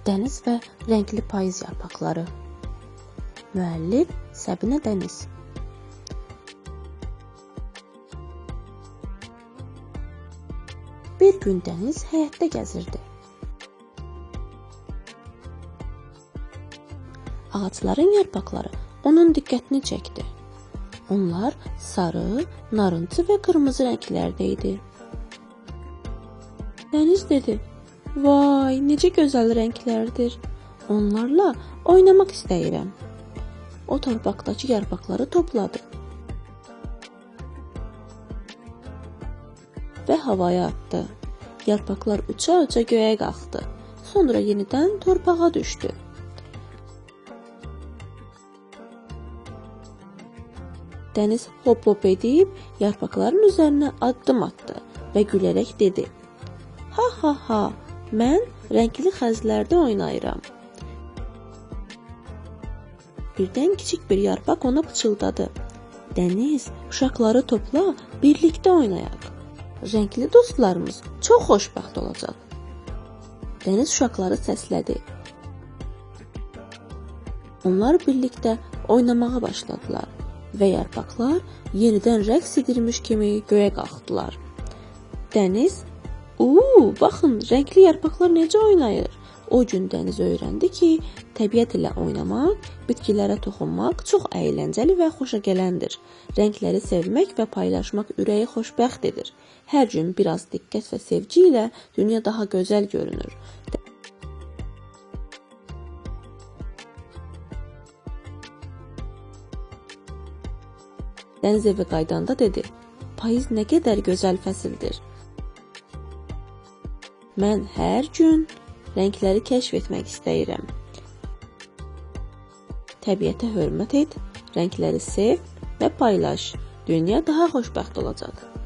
Dəniz və rəngli payız yarpaqları. Müəllif Səbinə Dəniz. Bir gün Dəniz həyətdə gəzirdi. Ağacların yarpaqları onun diqqətini çəkdi. Onlar sarı, narıncı və qırmızı rənglərdə idi. Dəniz dedi: "Vay, necə gözəl rənglərdir. Onlarla oynamaq istəyirəm." O torpaqdakı yarpaqları topladı və havaya atdı. Yarpaqlar uça-uça göyə qalxdı. Sonra yenidən torpağa düşdü. Dəniz hop-hop edib yarpaqların üzərinə addım atdı və gülərək dedi: "Ha ha ha, mən rəngli xəzlərdə oynayıram." Birdən kiçik bir yarpaq ona pıçıldadı: "Dəniz, uşaqları topla, birlikdə oynayaq. Rəngli dostlarımız çox xoşbəxt olacaq." Dəniz uşaqları səslədi. Onlar birlikdə oynamağa başladılar və yarpaqlar yenidən rəqs edirmiş kimi göyə qalxdılar. Dəniz: Baxın, rəngli yarpaqlar necə oynayır." O gün Dəniz öyrəndi ki, təbiət ilə oynamaq, bitkilərə toxunmaq çox əyləncəli və xoşagələndir. Rəngləri sevmək və paylaşmaq ürəyi xoşbəxt edir. Hər gün biraz diqqət və sevgi ilə dünya daha gözəl görünür. Dəniz evə qaydanda dedi: "Payız nə qədər gözəl fəsildir. Mən hər gün rəngləri kəşf etmək istəyirəm. Təbiətə hörmət et, rəngləri sev və paylaş. Dünya daha xoşbəxt olacaq."